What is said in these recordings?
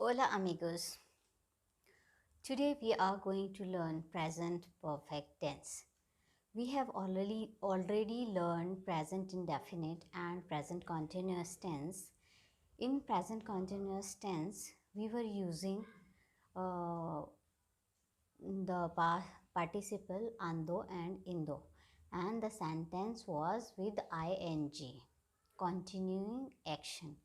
Hola amigos. Today we are going to learn present perfect tense. We have already learned present indefinite and present continuous tense. In present continuous tense, we were using uh, the participle ando and indo, and the sentence was with ing, continuing action.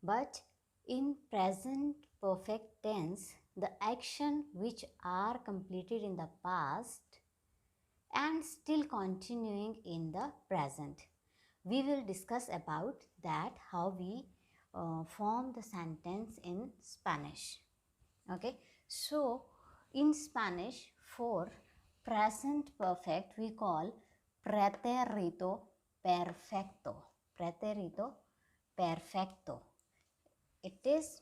But in present perfect tense, the action which are completed in the past and still continuing in the present. We will discuss about that how we form the sentence in Spanish. Okay, so in Spanish for present perfect we call pretérito perfecto. Pretérito perfecto. It is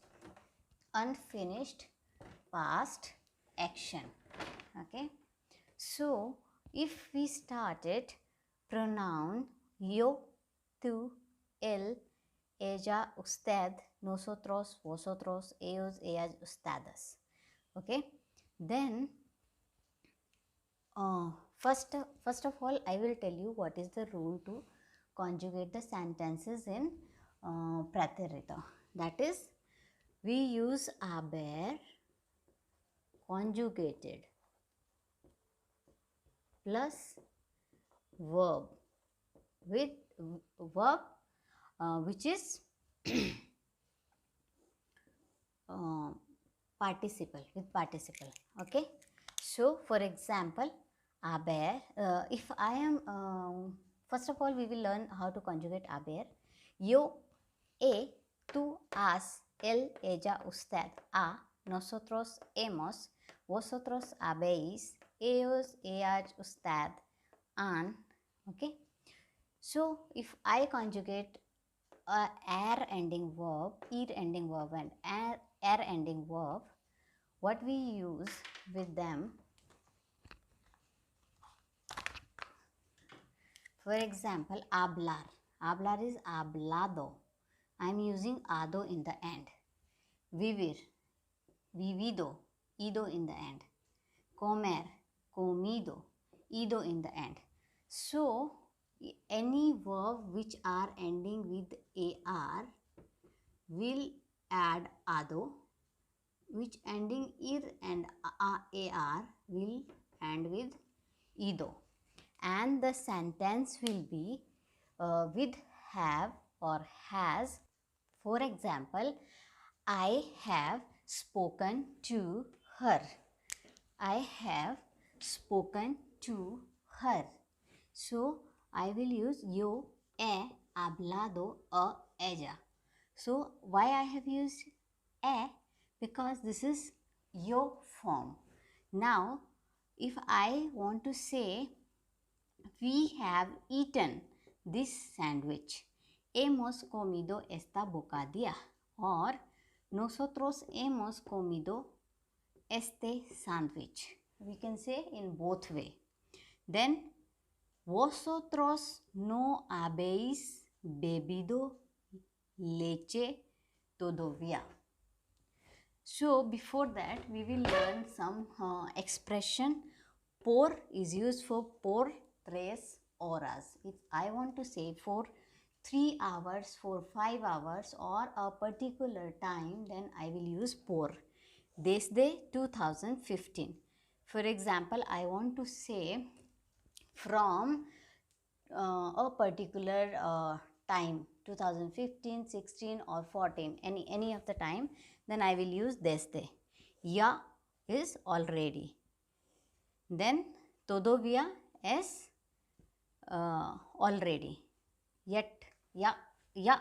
unfinished past action. Okay, so if we started pronoun yo, tú, él, ella, usted, nosotros, vosotros, ellos, ellas, ustedes. Okay, then first of all I will tell you what is the rule to conjugate the sentences in pretérito. That is, we use haber conjugated plus verb with verb which is uh, participle with participle. Okay, so for example haber, if I am first of all we will learn how to conjugate haber. Yo, tú, has, él, ella, usted, ha, nosotros, hemos, vosotros habéis, ellos, ellas, usted, han. Okay, so if I conjugate a air ending verb, eat ending verb and air ending verb, what we use with them, for example hablar. Hablar is hablado. I am using ado in the end. Vivir, vivido, ido in the end. Comer, comido, ido in the end. So any verb which are ending with ar will add ado, which ending ir and ar will end with ido, and the sentence will be with have or has. For example, I have spoken to her. I have spoken to her. So I will use yo he hablado a ella. So why I have used a? Because this is yo form. Now if I want to say we have eaten this sandwich, hemos comido esta bocadilla, or nosotros hemos comido este sandwich. We can say in both way. Then vosotros no habéis bebido leche todavía. So before that we will learn some expression. Por is used for por 3 horas. If I want to say for 3 hours, for 5 hours or a particular time, then I will use por. Desde 2015. For example, I want to say from a particular time, 2015, 16 or 14, any of the time, then I will use desde. Ya is already. Then todavía is already. Yet, ya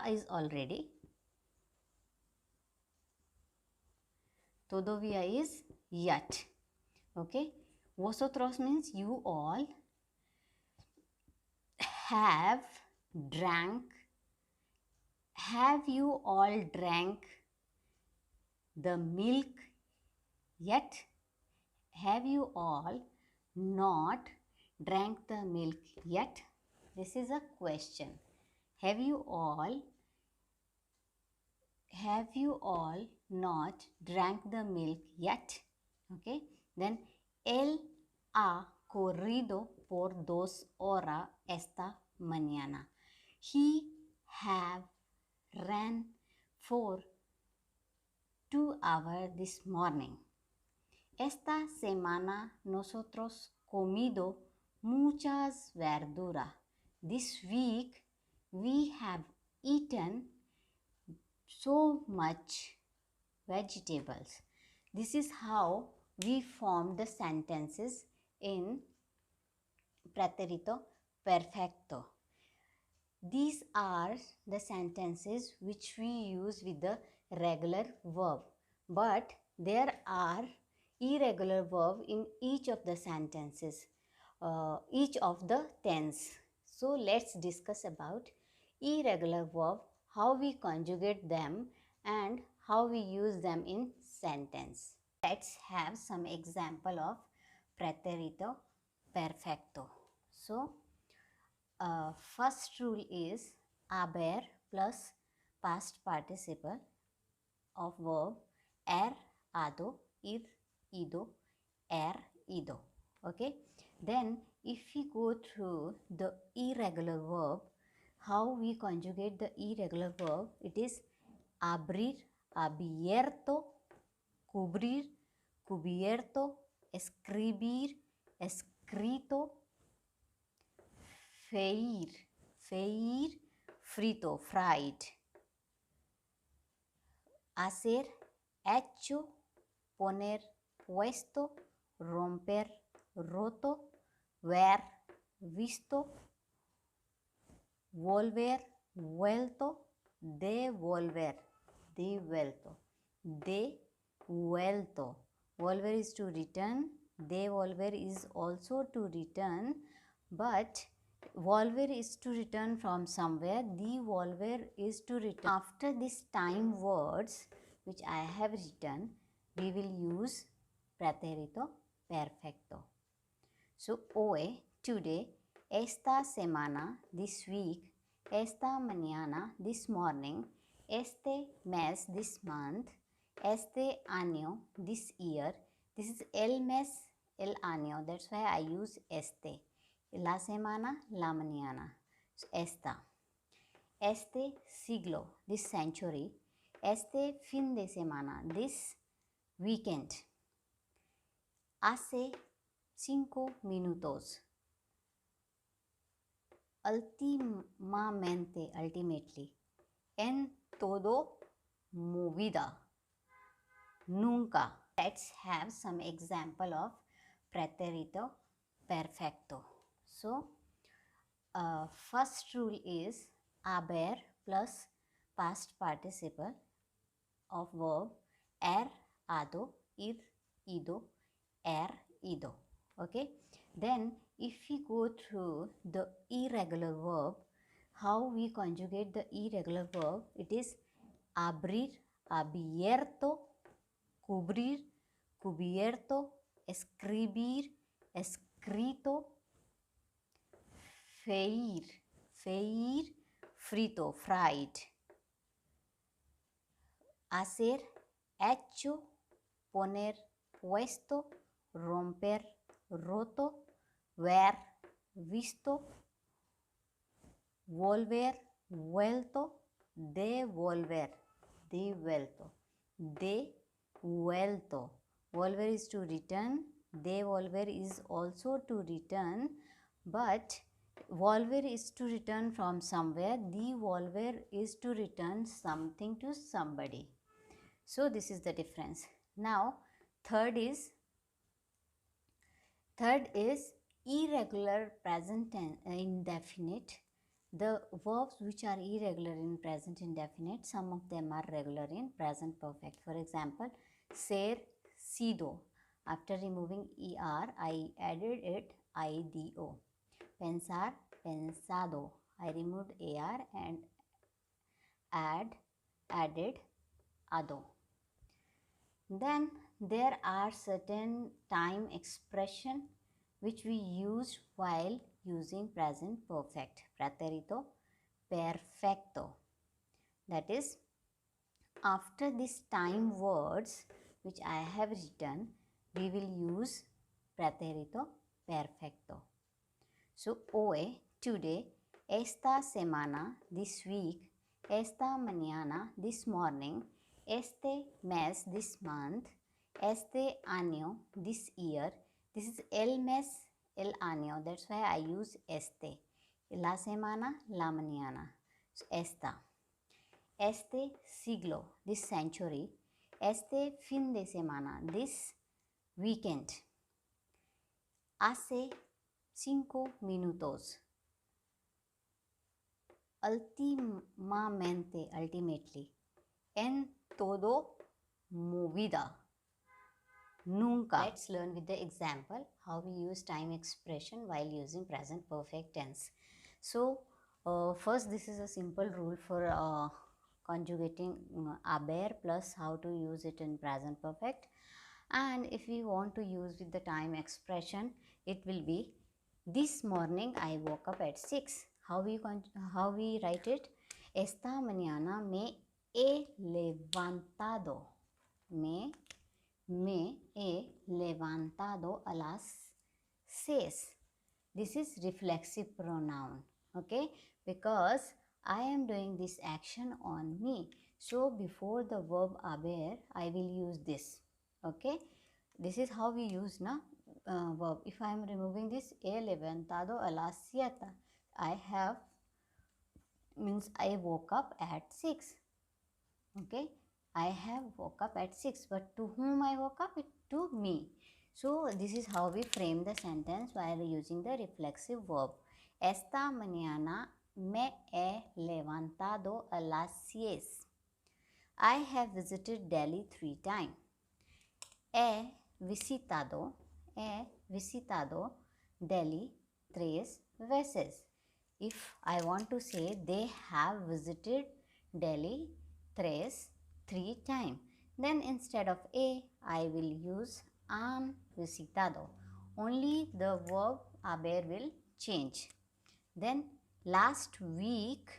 is already. Todavía is yet. Okay. Vosotros means you all. Have drank. Have you all drank the milk yet? Have you all not drank the milk yet? This is a question. Have you all not drank the milk yet. Okay, then él ha corrido por 2 horas esta mañana. He have ran for 2 hours this morning. Esta semana nosotros comido muchas verduras. This week we have eaten so much vegetables. This is how we form the sentences in pretérito perfecto. These are the sentences which we use with the regular verb, but there are irregular verb in each of the sentences, each of the tense. So let's discuss about irregular verb, how we conjugate them and how we use them in sentence. Let's have some example of pretérito perfecto. So first rule is haber plus past participle of verb hado, ir, ido, ido. Okay. Then if we go through the irregular verb, how we conjugate the irregular verb, it is abrir, abierto, cubrir, cubierto, escribir, escrito, freír, freír, frito, fried, hacer, hecho, poner, puesto, romper, roto, ver, visto, volver, vuelto, devolver, devuelto, devuelto. Volver is to return, devolver is also to return, but volver is to return from somewhere, devolver is to return. After this time words which I have written, we will use pretérito perfecto. So, hoy, today, esta semana, this week, esta mañana, this morning, este mes, this month, este año, this year. This is el mes, el año. That's why I use este. La semana, la mañana. So, esta. Este siglo, this century. Este fin de semana, this weekend. Hace 5 minutos. Ultimamente, ultimately. En todo movida. Nunca. Let's have some example of pretérito perfecto. So, first rule is haber plus past participle of verb hado, ir, ido, ido. Okay. Then if we go through the irregular verb, how we conjugate the irregular verb, it is abrir, abierto, cubrir, cubierto, escribir, escrito, freír, freír, frito, fried, hacer, hecho, poner, puesto, romper, roto, ver, visto, volver, vuelto, devolver, devuelto, devuelto. Volver is to return, devolver is also to return, but volver is to return from somewhere, devolver is to return something to somebody. So this is the difference. Now third is irregular present indefinite. The verbs which are irregular in present indefinite, some of them are regular in present perfect. For example, ser, sido. After removing er, I added it ido. Pensar, pensado. I removed ar and added ado. Then there are certain time expression which we use while using present perfect, pretérito perfecto. That is after this time words which I have written, we will use pretérito perfecto. So, hoy, today, esta semana, this week, esta mañana, this morning, este mes, this month, este año, this year. This is el mes, el año. That's why I use este. La semana, la mañana. So, esta. Este siglo, this century. Este fin de semana, this weekend. Hace 5 minutos. Ultimamente, ultimately. En todo movida. Nunca. Let's learn with the example how we use time expression while using present perfect tense. So, first this is a simple rule for conjugating haber plus how to use it in present perfect. And if we want to use with the time expression, it will be this morning I woke up at 6. How we write it? Esta mañana me he levantado. Me he levantado a las 6. This is reflexive pronoun, okay? Because I am doing this action on me. So before the verb haber, I will use this, okay? This is how we use verb. If I am removing this, he levantado a las 7, I have means I woke up at 6, okay? I have woke up at 6, but to whom I woke up? To me. So this is how we frame the sentence while using the reflexive verb. Esta mañana me he levantado a las 6. I have visited Delhi 3 times. He visitado Delhi 3 veces. If I want to say they have visited Delhi 3 times, then instead of a, I will use han visitado. Only the verb haber will change. Then last week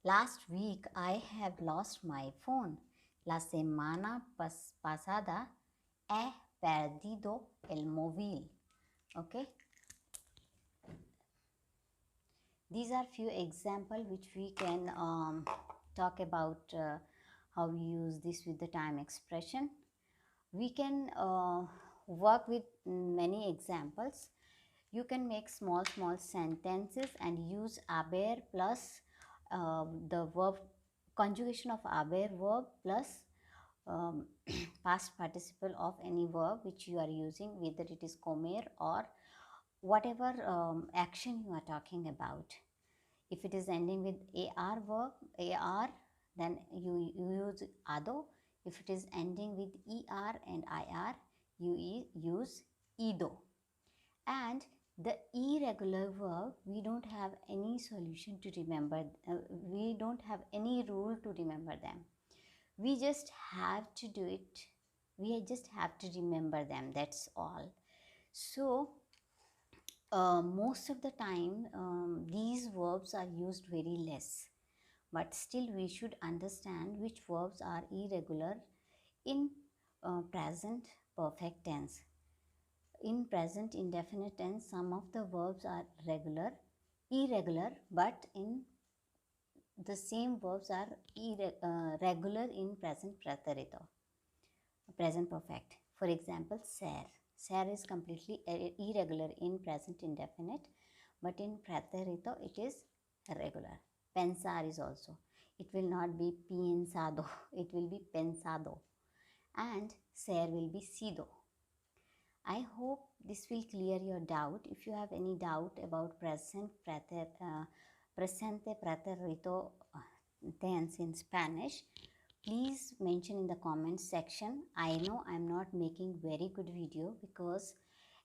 I have lost my phone. La semana pasada he perdido el móvil. Okay. These are few examples which we can talk about how we use this with the time expression. We can work with many examples. You can make small sentences and use haber plus the verb conjugation of haber verb plus past participle of any verb which you are using, whether it is comer or whatever action you are talking about. If it is ending with ar verb, ar, then you use ado. If it is ending with er and ir, you use ido. And the irregular verb, we don't have any solution to remember. We don't have any rule to remember them. We just have to do it. We just have to remember them. That's all. So, most of the time, these verbs are used very less. But still, we should understand which verbs are irregular in present perfect tense. In present indefinite tense, some of the verbs are irregular, but in the same verbs are regular in present pretérito, present perfect. For example, ser. Ser is completely irregular in present indefinite, but in pretérito it is regular. Pensar is also. It will not be pensado, it will be pensado. And ser will be sido. I hope this will clear your doubt. If you have any doubt about presente pretérito tense in Spanish, please mention in the comments section. I know I am not making very good video because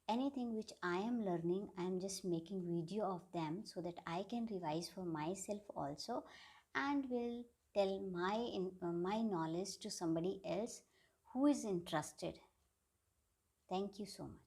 anything which I am learning, I am just making video of them so that I can revise for myself also and will tell my knowledge to somebody else who is interested. Thank you so much.